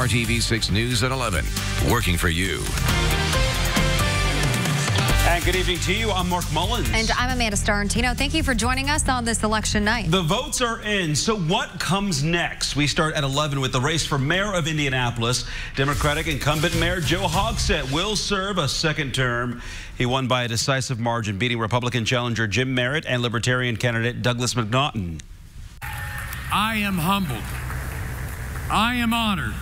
RTV6 News at 11, working for you. And good evening to you. I'm Mark Mullins. And I'm Amanda Starantino. Thank you for joining us on this election night. The votes are in. So what comes next? We start at 11 with the race for mayor of Indianapolis. Democratic incumbent Mayor Joe Hogsett will serve a second term. He won by a decisive margin, beating Republican challenger Jim Merritt and Libertarian candidate Douglas McNaughton. I am humbled. I am honored.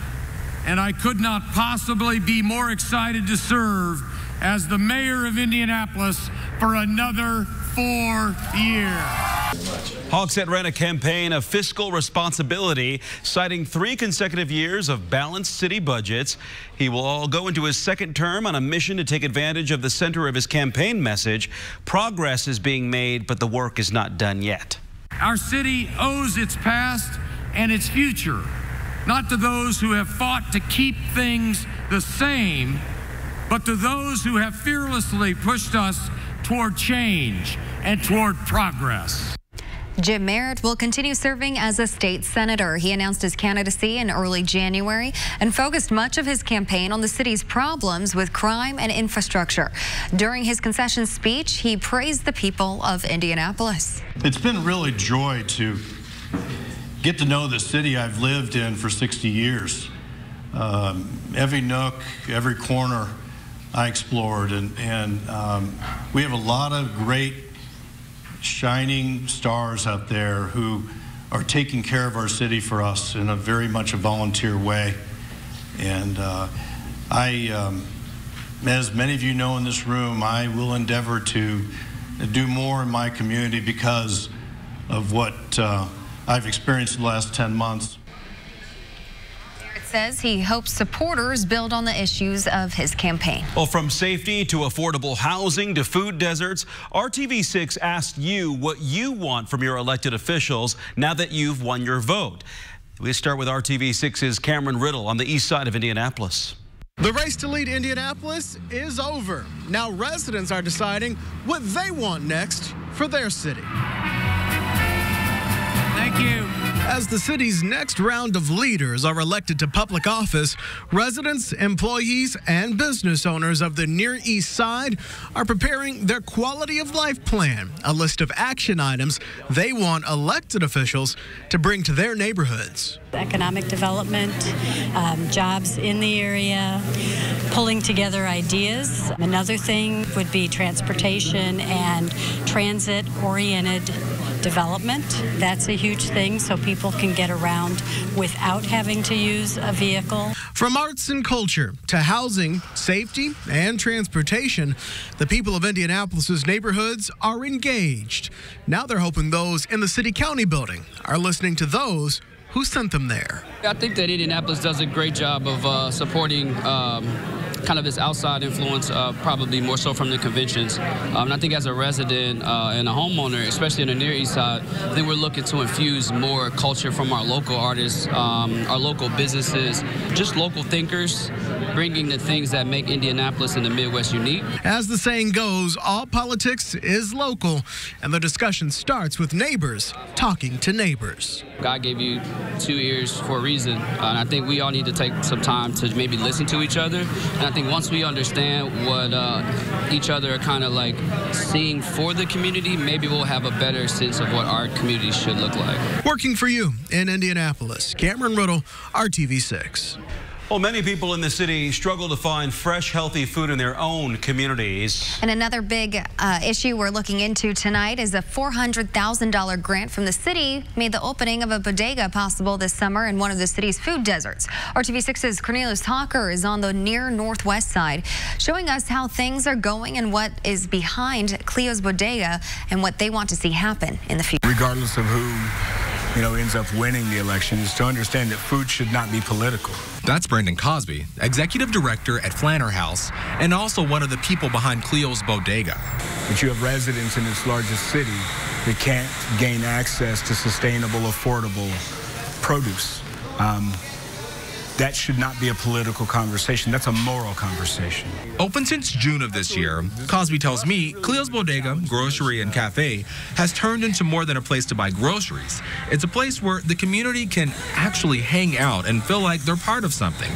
And I could not possibly be more excited to serve as the mayor of Indianapolis for another 4 years. Hogsett ran a campaign of fiscal responsibility, citing 3 consecutive years of balanced city budgets. He will all go into his second term on a mission to take advantage of the center of his campaign message. Progress is being made, but the work is not done yet. Our city owes its past and its future, not to those who have fought to keep things the same, but to those who have fearlessly pushed us toward change and toward progress. Jim Merritt will continue serving as a state senator. He announced his candidacy in early January and focused much of his campaign on the city's problems with crime and infrastructure. During his concession speech, he praised the people of Indianapolis. It's been really joy to get to know the city I've lived in for 60 years. Every nook, every corner I explored, and we have a lot of great shining stars out there who are taking care of our city for us in a very much a volunteer way. And as many of you know in this room, I will endeavor to do more in my community because of what I've experienced in the last 10 months. Says he hopes supporters build on the issues of his campaign. Well, from safety to affordable housing to food deserts, RTV6 asked you what you want from your elected officials now that you've won your vote. We start with RTV6's Cameron Riddle on the east side of Indianapolis. The race to lead Indianapolis is over. Now residents are deciding what they want next for their city. Thank you. As the city's next round of leaders are elected to public office, residents, employees, and business owners of the Near East Side are preparing their quality of life plan, a list of action items they want elected officials to bring to their neighborhoods. Economic development, jobs in the area, pulling together ideas. Another thing would be transportation and transit-oriented development. That's a huge thing, so people can get around without having to use a vehicle. From arts and culture to housing, safety, and transportation, the people of Indianapolis's neighborhoods are engaged. Now they're hoping those in the city-county building are listening to those who sent them there. I think that Indianapolis does a great job of supporting kind of this outside influence, probably more so from the conventions. And I think as a resident and a homeowner, especially in the Near East Side, I think we're looking to infuse more culture from our local artists, our local businesses, just local thinkers, bringing the things that make Indianapolis and the Midwest unique. As the saying goes, all politics is local, and the discussion starts with neighbors talking to neighbors. God gave you 2 ears for a reason, and I think we all need to take some time to maybe listen to each other. And I think once we understand what each other are kind of like seeing for the community, maybe we'll have a better sense of what our community should look like. Working for you in Indianapolis, Cameron Riddle, RTV6. Well, many people in the city struggle to find fresh, healthy food in their own communities. And another big issue we're looking into tonight is a $400,000 grant from the city made the opening of a bodega possible this summer in one of the city's food deserts. RTV6's Cornelius Hawker is on the near northwest side, showing us how things are going and what is behind Cleo's Bodega and what they want to see happen in the future. Regardless of who ends up winning the election, is to understand that food should not be political. That's Brandon Cosby, executive director at Flanner House, and also one of the people behind Cleo's Bodega. But you have residents in its largest city that can't gain access to sustainable, affordable produce. that should not be a political conversation. That's a moral conversation. Open since June of this year, Cosby tells me Cleo's Bodega, grocery and cafe has turned into more than a place to buy groceries. It's a place where the community can actually hang out and feel like they're part of something.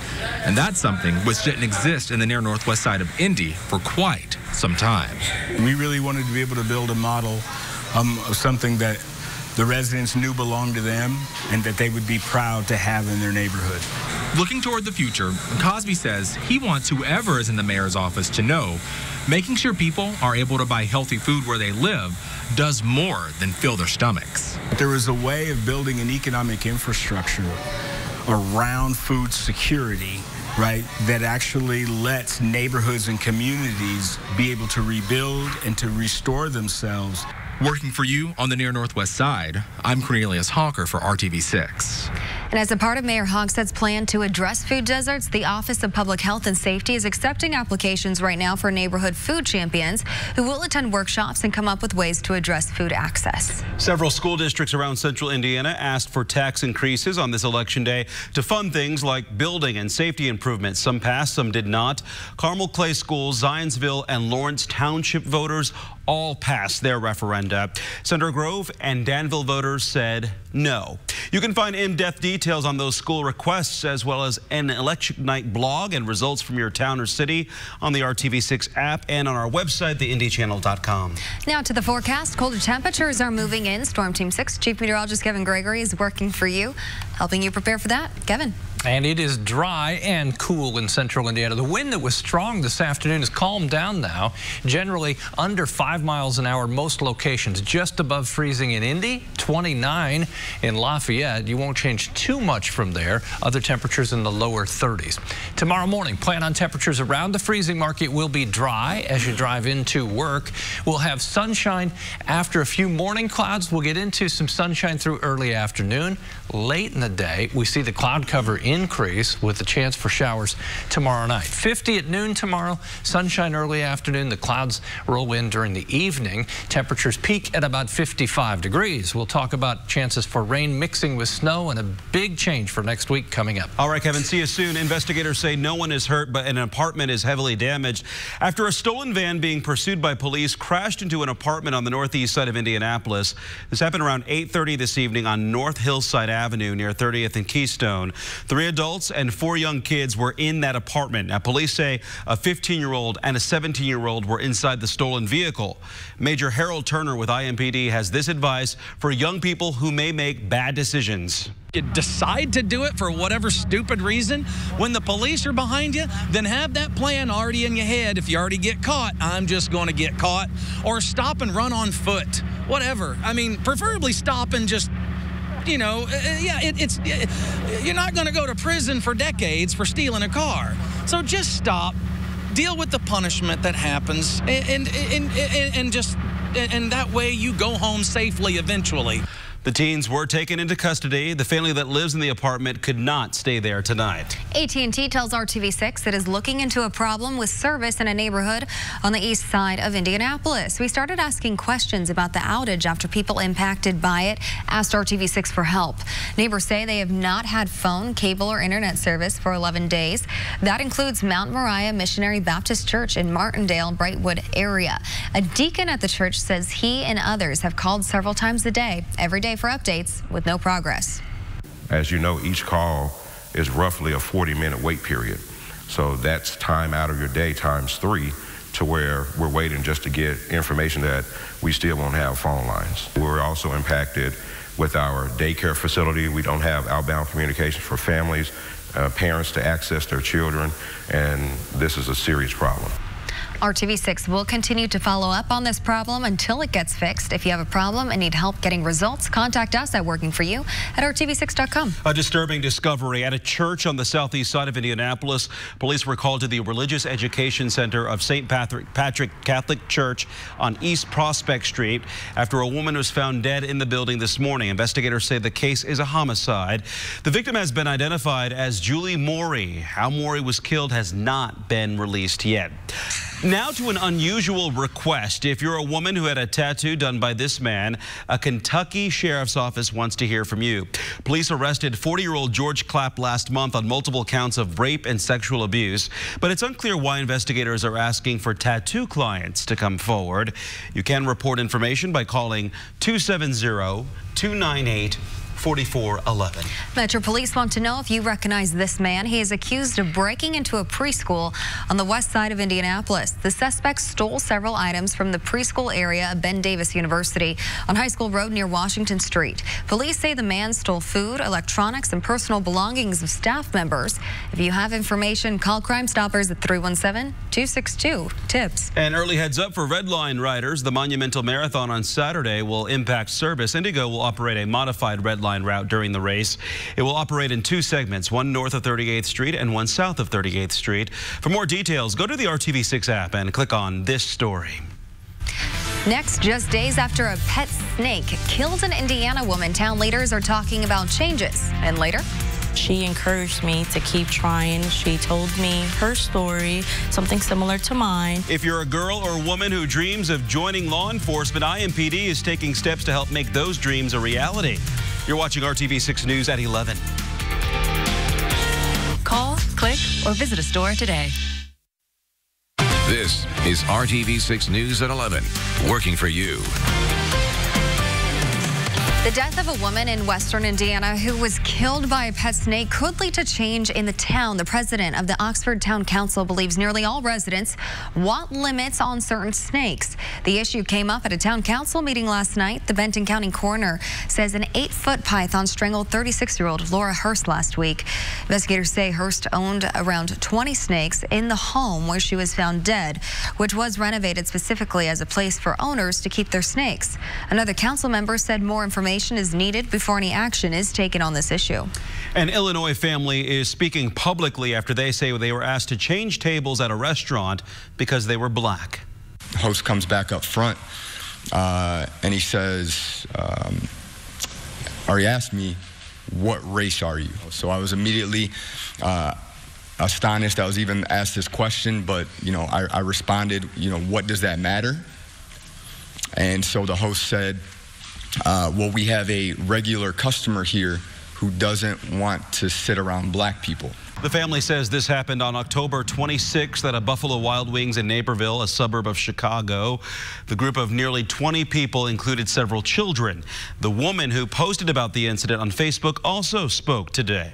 And that's something which didn't exist in the near northwest side of Indy for quite some time. We really wanted to be able to build a model of something that the residents knew belonged to them and that they would be proud to have in their neighborhood. Looking toward the future, Cosby says he wants whoever is in the mayor's office to know making sure people are able to buy healthy food where they live does more than fill their stomachs. There is a way of building an economic infrastructure around food security, right, that actually lets neighborhoods and communities be able to rebuild and to restore themselves. Working for you on the near northwest side, I'm Cornelius Hawker for RTV6. And as a part of Mayor Hogstad's plan to address food deserts, the Office of Public Health and Safety is accepting applications right now for neighborhood food champions who will attend workshops and come up with ways to address food access. Several school districts around central Indiana asked for tax increases on this election day to fund things like building and safety improvements. Some passed, some did not. Carmel Clay Schools, Zionsville, and Lawrence Township voters all passed their referenda. Center Grove and Danville voters said no. You can find in-depth details on those school requests as well as an election night blog and results from your town or city on the RTV6 app and on our website, theindychannel.com. Now to the forecast. Colder temperatures are moving in. Storm Team 6 Chief Meteorologist Kevin Gregory is working for you, helping you prepare for that. Kevin. And it is dry and cool in central Indiana. The wind that was strong this afternoon has calmed down now. Generally under 5 miles an hour in most locations. Just above freezing in Indy, 29 in Lafayette. You won't change too much from there. Other temperatures in the lower 30s. Tomorrow morning, plan on temperatures around the freezing mark. It will be dry as you drive into work. We'll have sunshine after a few morning clouds. We'll get into some sunshine through early afternoon. Late in the day, we see the cloud cover increase with the chance for showers tomorrow night. 50 at noon tomorrow, sunshine early afternoon. The clouds roll in during the evening. Temperatures peak at about 55 degrees. We'll talk about chances for rain mixing with snow and a big change for next week coming up. All right, Kevin, see you soon. Investigators say no one is hurt, but an apartment is heavily damaged after a stolen van being pursued by police crashed into an apartment on the northeast side of Indianapolis. This happened around 8:30 this evening on North Hillside Avenue near 30th and Keystone. 3 adults and 4 young kids were in that apartment. Now, police say a 15-year-old and a 17-year-old were inside the stolen vehicle. Major Harold Turner with IMPD has this advice for young people who may make bad decisions. You decide to do it for whatever stupid reason, when the police are behind you, then have that plan already in your head. If you already get caught, I'm just going to get caught. Or stop and run on foot. Whatever. I mean, preferably stop and just, you know, you're not going to go to prison for decades for stealing a car. So just stop, deal with the punishment that happens, and that way you go home safely eventually. The teens were taken into custody. The family that lives in the apartment could not stay there tonight. AT&T tells RTV6 it is looking into a problem with service in a neighborhood on the east side of Indianapolis. We started asking questions about the outage after people impacted by it asked RTV6 for help. Neighbors say they have not had phone, cable, or internet service for 11 days. That includes Mount Moriah Missionary Baptist Church in Martindale, Brightwood area. A deacon at the church says he and others have called several times a day, every day for updates with no progress. As you know, each call is roughly a 40-minute wait period. So that's time out of your day times 3 to where we're waiting just to get information that we still won't have phone lines. We're also impacted with our daycare facility. We don't have outbound communication for families, parents to access their children, and this is a serious problem. RTV6 will continue to follow up on this problem until it gets fixed. If you have a problem and need help getting results, contact us at workingforyou at RTV6.com. A disturbing discovery at a church on the southeast side of Indianapolis. Police were called to the Religious Education Center of St. Patrick Catholic Church on East Prospect Street after a woman was found dead in the building this morning. Investigators say the case is a homicide. The victim has been identified as Julie Morey. How Morey was killed has not been released yet. Now to an unusual request. If you're a woman who had a tattoo done by this man, a Kentucky sheriff's office wants to hear from you. Police arrested 40-year-old George Clapp last month on multiple counts of rape and sexual abuse, but it's unclear why investigators are asking for tattoo clients to come forward. You can report information by calling 270-298-4411. Metro Police want to know if you recognize this man. He is accused of breaking into a preschool on the west side of Indianapolis. The suspect stole several items from the preschool area of Ben Davis University on High School Road near Washington Street. Police say the man stole food, electronics, and personal belongings of staff members. If you have information, call Crime Stoppers at 317-262-TIPS. An early heads up for Red Line riders. The Monumental Marathon on Saturday will impact service. Indigo will operate a modified Red Line route during the race. It will operate in two segments, one north of 38th Street and one south of 38th Street. For more details, go to the RTV6 app and click on this story. Next, just days after a pet snake killed an Indiana woman, town leaders are talking about changes. And later, she encouraged me to keep trying. She told me her story, something similar to mine. If you're a girl or woman who dreams of joining law enforcement, IMPD is taking steps to help make those dreams a reality. You're watching RTV6 News at 11. Call, click, or visit a store today. This is RTV6 News at 11, working for you. The death of a woman in western Indiana who was killed by a pet snake could lead to change in the town. The president of the Oxford Town Council believes nearly all residents want limits on certain snakes. The issue came up at a town council meeting last night. The Benton County coroner says an 8-foot python strangled 36-year-old Laura Hurst last week. Investigators say Hurst owned around 20 snakes in the home where she was found dead, which was renovated specifically as a place for owners to keep their snakes. Another council member said more information is needed before any action is taken on this issue. An Illinois family is speaking publicly after they say they were asked to change tables at a restaurant because they were black. The host comes back up front and he says, or he asked me, what race are you? So I was immediately astonished I was even asked this question, but I responded, what does that matter? And so the host said, well, we have a regular customer here who doesn't want to sit around black people. The family says this happened on October 26th at a Buffalo Wild Wings in Naperville, a suburb of Chicago. The group of nearly 20 people included several children. The woman who posted about the incident on Facebook also spoke today.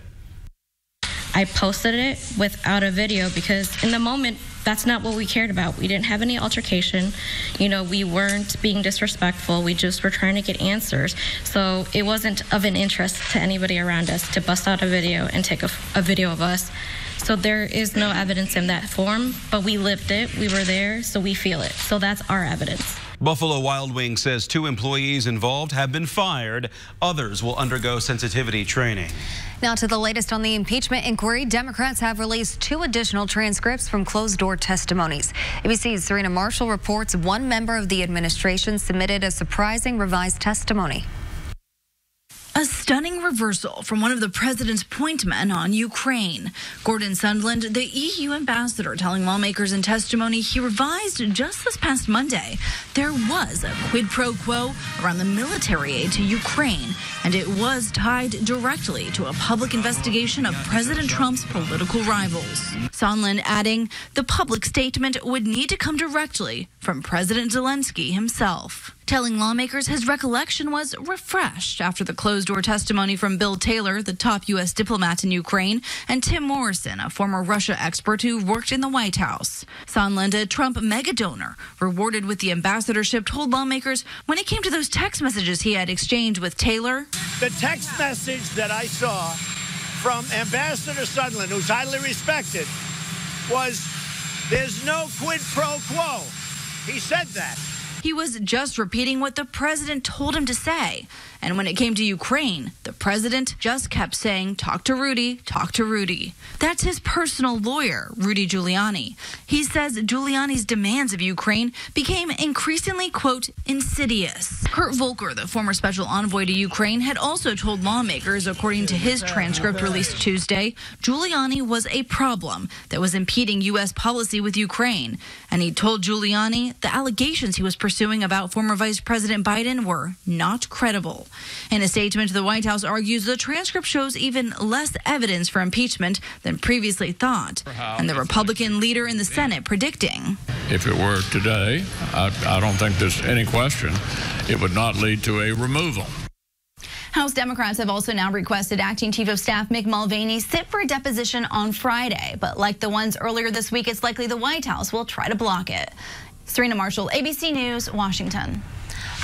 I posted it without a video because in the moment, that's not what we cared about. We didn't have any altercation. We weren't being disrespectful. We just were trying to get answers. So it wasn't of an interest to anybody around us to bust out a video and take a video of us. So there is no evidence in that form, but we lived it. We were there, so we feel it. So that's our evidence. Buffalo Wild Wings says 2 employees involved have been fired. Others will undergo sensitivity training. Now to the latest on the impeachment inquiry. Democrats have released 2 additional transcripts from closed-door testimonies. ABC's Serena Marshall reports one member of the administration submitted a surprising revised testimony. A stunning reversal from one of the president's point men on Ukraine. Gordon Sondland, the EU ambassador, telling lawmakers in testimony he revised just this past Monday. There was a quid pro quo around the military aid to Ukraine, and it was tied directly to a public investigation of President Trump's political rivals. Sondland adding the public statement would need to come directly from President Zelensky himself. Telling lawmakers his recollection was refreshed after the closed-door testimony from Bill Taylor, the top U.S. diplomat in Ukraine, and Tim Morrison, a former Russia expert who worked in the White House. Sondland, a Trump mega-donor, rewarded with the ambassadorship, told lawmakers when it came to those text messages he had exchanged with Taylor. The text message that I saw from Ambassador Sondland, who's highly respected, was there's no quid pro quo. He said that. He was just repeating what the president told him to say. And when it came to Ukraine, the president just kept saying, talk to Rudy, talk to Rudy. That's his personal lawyer, Rudy Giuliani. He says Giuliani's demands of Ukraine became increasingly, quote, insidious. Kurt Volker, the former special envoy to Ukraine, had also told lawmakers, according to his transcript released Tuesday, Giuliani was a problem that was impeding U.S. policy with Ukraine. And he told Giuliani the allegations he was pursuing about former Vice President Biden were not credible. In a statement, the White House argues the transcript shows even less evidence for impeachment than previously thought. And the Republican leader in the Senate predicting, if it were today, I don't think there's any question it would not lead to a removal. House Democrats have also now requested Acting Chief of Staff Mick Mulvaney sit for a deposition on Friday. But like the ones earlier this week, it's likely the White House will try to block it. Serena Marshall, ABC News, Washington.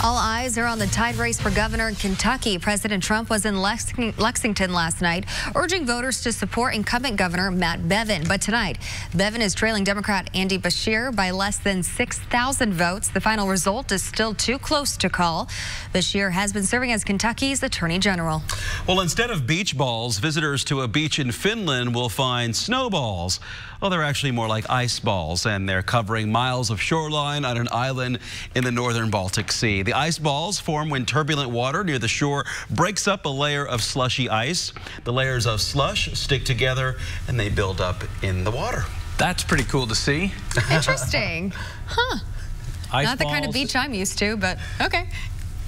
All eyes are on the tide race for governor in Kentucky. President Trump was in Lexington last night, urging voters to support incumbent Governor Matt Bevin. But tonight, Bevin is trailing Democrat Andy Beshear by less than 6,000 votes. The final result is still too close to call. Beshear has been serving as Kentucky's Attorney General. Well, instead of beach balls, visitors to a beach in Finland will find snowballs. Well, they're actually more like ice balls, and they're covering miles of shoreline on an island in the northern Baltic Sea. The ice balls form when turbulent water near the shore breaks up a layer of slushy ice. The layers of slush stick together, and they build up in the water. That's pretty cool to see. Interesting. Huh. Ice Not the kind of balls. beach I'm used to, but okay.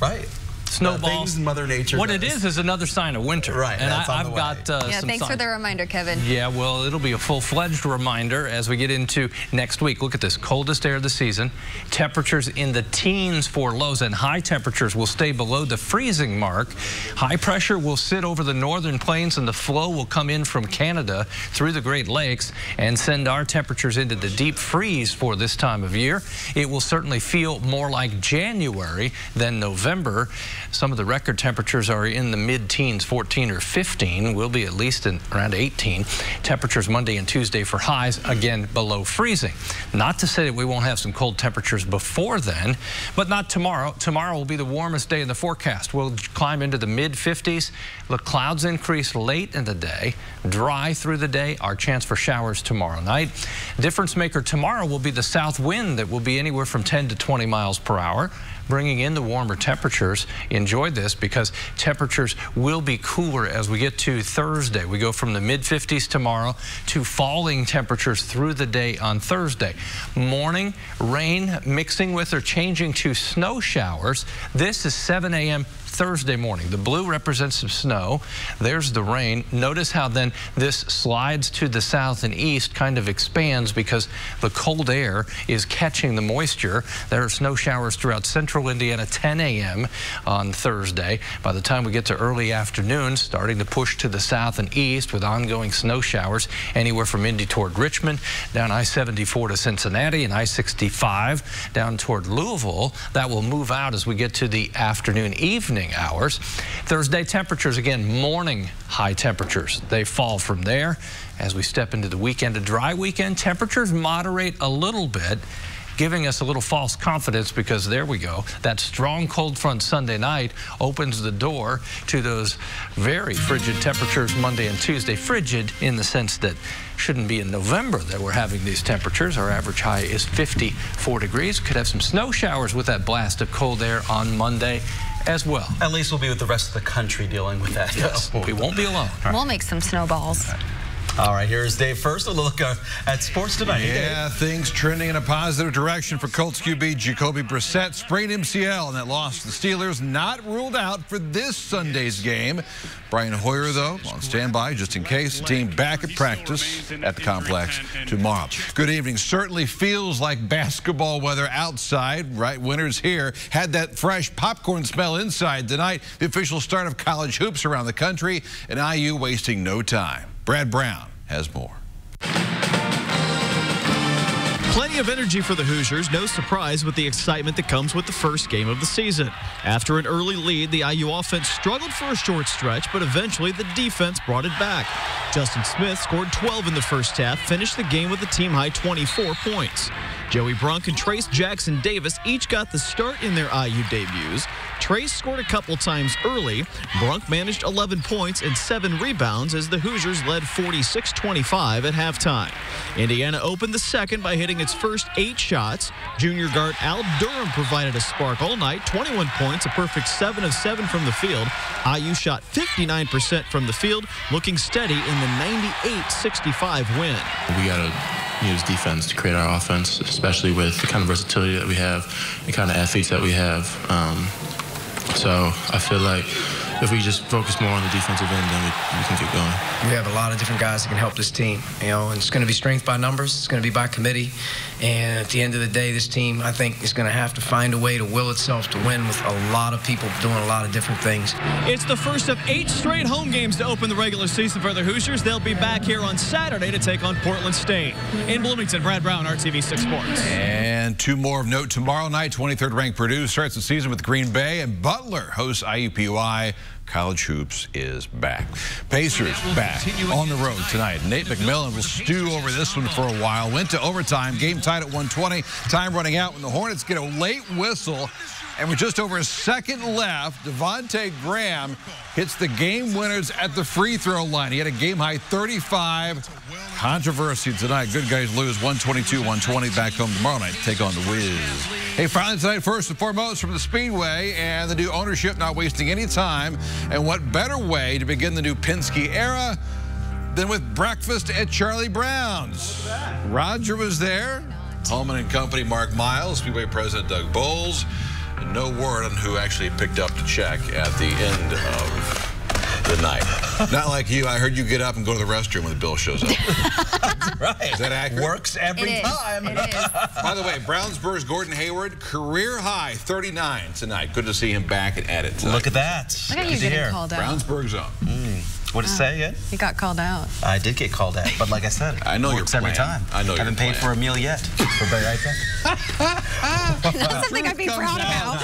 Right. Snowballs. Things Mother Nature What does. it is another sign of winter. Right. And that's on the I've way. got Yeah, some thanks for signs. the reminder, Kevin. Yeah, well, it'll be a full-fledged reminder as we get into next week. Look at this, coldest air of the season. Temperatures in the teens for lows, and high temperatures will stay below the freezing mark. High pressure will sit over the northern plains, and the flow will come in from Canada through the Great Lakes and send our temperatures into the deep freeze for this time of year. It will certainly feel more like January than November. Some of the record temperatures are in the mid-teens, 14 or 15. We'll be at least in around 18. Temperatures Monday and Tuesday for highs, again, below freezing. Not to say that we won't have some cold temperatures before then, but not tomorrow. Tomorrow will be the warmest day in the forecast. We'll climb into the mid-50s. The clouds increase late in the day, dry through the day. Our chance for showers tomorrow night. Difference maker tomorrow will be the south wind that will be anywhere from 10 to 20 miles per hour. Bringing in the warmer temperatures. Enjoy this because temperatures will be cooler as we get to Thursday. We go from the mid-50s tomorrow to falling temperatures through the day on Thursday. Morning rain mixing with or changing to snow showers. This is 7 a.m. Thursday morning. The blue represents some snow. There's the rain. Notice how then this slides to the south and east, kind of expands because the cold air is catching the moisture. There are snow showers throughout central Indiana, 10 a.m. on Thursday. By the time we get to early afternoon, starting to push to the south and east with ongoing snow showers anywhere from Indy toward Richmond, down I-74 to Cincinnati, and I-65 down toward Louisville. That will move out as we get to the afternoon, evening hours. Thursday temperatures, again, morning high temperatures. They fall from there. As we step into the weekend, a dry weekend, temperatures moderate a little bit, giving us a little false confidence because there we go. That strong cold front Sunday night opens the door to those very frigid temperatures Monday and Tuesday. Frigid in the sense that shouldn't be in November that we're having these temperatures. Our average high is 54 degrees. Could have some snow showers with that blast of cold air on Monday as well. At least we'll be with the rest of the country dealing with that. Yes, we won't be alone. We'll make some snowballs. All right, here's Dave first. A look at sports tonight. Yeah, things trending in a positive direction for Colts QB Jacoby Brissett. Sprained MCL, and that loss to the Steelers not ruled out for this Sunday's game. Brian Hoyer, though, on standby just in case. The team back at practice at the complex tomorrow. Good evening. Certainly feels like basketball weather outside, right? Winter's here. Had that fresh popcorn smell inside tonight. The official start of college hoops around the country, and IU wasting no time. Brad Brown has more. Plenty Plenty of energy for the Hoosiers. No surprise with the excitement that comes with the first game of the season. After an early lead, the IU offense struggled for a short stretch, but eventually the defense brought it back. Justin Smith scored 12 in the first half, finished the game with a team-high 24 points. Joey Brunk and Trace Jackson Davis each got the start in their IU debuts. Trace scored a couple times early. Brunk managed 11 points and 7 rebounds as the Hoosiers led 46-25 at halftime. Indiana opened the second by hitting its first 8 shots. Junior guard Al Durham provided a spark all night, 21 points, a perfect 7 of 7 from the field. IU shot 59% from the field, looking steady in the 98-65 win. We got to use defense to create our offense, especially with the kind of versatility that we have, the kind of athletes that we have. So I feel like if we just focus more on the defensive end, then we can get going. We have a lot of different guys that can help this team, and it's going to be strength by numbers. It's going to be by committee. And at the end of the day, this team, I think, is going to have to find a way to will itself to win with a lot of people doing a lot of different things. It's the first of 8 straight home games to open the regular season for the Hoosiers. They'll be back here on Saturday to take on Portland State. In Bloomington, Brad Brown, RTV6 Sports. And 2 more of note tomorrow night. 23rd ranked Purdue starts the season with Green Bay, and Butler hosts IUPUI. College hoops is back. Pacers back on the road tonight. Nate McMillan will stew over this one for a while. Went to overtime. Game tied at 120. Time running out when the Hornets get a late whistle. And with just over a second left, Devontae Graham hits the game winners at the free throw line. He had a game-high 35. Controversy tonight. Good guys lose 122-120. Back home tomorrow night. Take on the Wiz. Hey, finally tonight, first and foremost from the Speedway and the new ownership not wasting any time. And what better way to begin the new Penske era than with breakfast at Charlie Brown's. Roger was there. Holman and Company, Mark Miles, Speedway President Doug Bowles. And no word on who actually picked up the check at the end of the night. Not like you. I heard you get up and go to the restroom when the bill shows up. That's right. Is that accurate? Works every time. It is. By the way, Brownsburg's Gordon Hayward, career high 39 tonight. Good to see him back at it tonight. Look at that. Look at you getting called out. Brownsburg's up. What did it say again? You got called out. I did get called out, but like I said, I know works every time. I know. I haven't paid for a meal yet. We'll be right back. That's something I'd be proud about.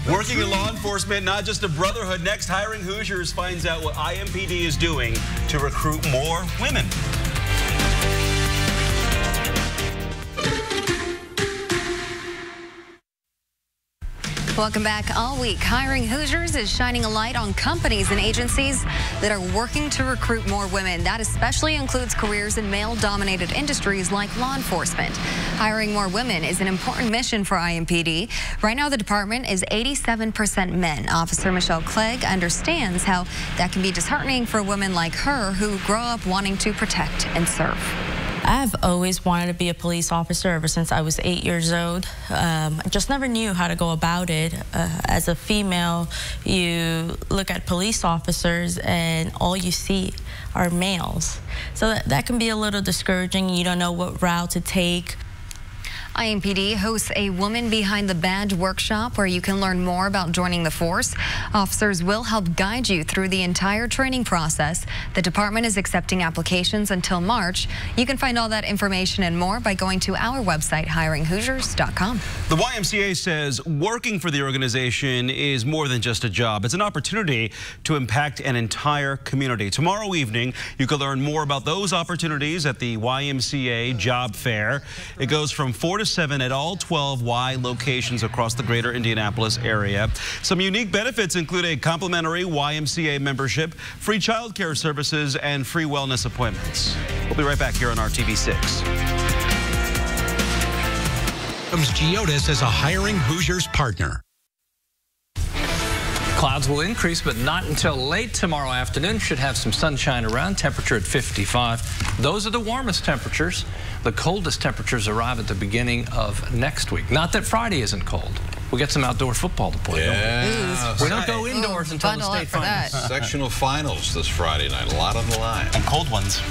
Working in law enforcement, not just a brotherhood. Next, Hiring Hoosiers finds out what IMPD is doing to recruit more women. Welcome back. All week, Hiring Hoosiers is shining a light on companies and agencies that are working to recruit more women. That especially includes careers in male-dominated industries like law enforcement. Hiring more women is an important mission for IMPD. Right now, the department is 87% men. Officer Michelle Clegg understands how that can be disheartening for women like her who grow up wanting to protect and serve. I've always wanted to be a police officer ever since I was 8 years old. Just never knew how to go about it. As a female, you look at police officers and all you see are males. So that can be a little discouraging. You don't know what route to take. IMPD hosts a Woman Behind the Badge workshop where you can learn more about joining the force. Officers will help guide you through the entire training process. The department is accepting applications until March. You can find all that information and more by going to our website, hiringhoosiers.com. The YMCA says working for the organization is more than just a job. It's an opportunity to impact an entire community. Tomorrow evening, you can learn more about those opportunities at the YMCA Job Fair. It goes from 4 to 7 at all 12 Y locations across the greater Indianapolis area. Some unique benefits include a complimentary YMCA membership, free child care services, and free wellness appointments. We'll be right back here on RTV6. Comes Geodis as a Hiring Hoosiers partner. Clouds will increase, but not until late tomorrow afternoon. Should have some sunshine around. Temperature at 55. Those are the warmest temperatures. The coldest temperatures arrive at the beginning of next week. Not that Friday isn't cold. We'll get some outdoor football to play. Yeah. We don't go indoors until the state finals. Sectional finals this Friday night. A lot on the line. And cold ones.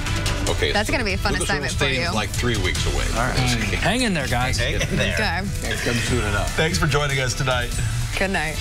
Okay. That's going to be a fun assignment for you. Like 3 weeks away. All right. Hang in there, guys. Hang in there. Okay. Can't come soon enough. Thanks for joining us tonight. Good night.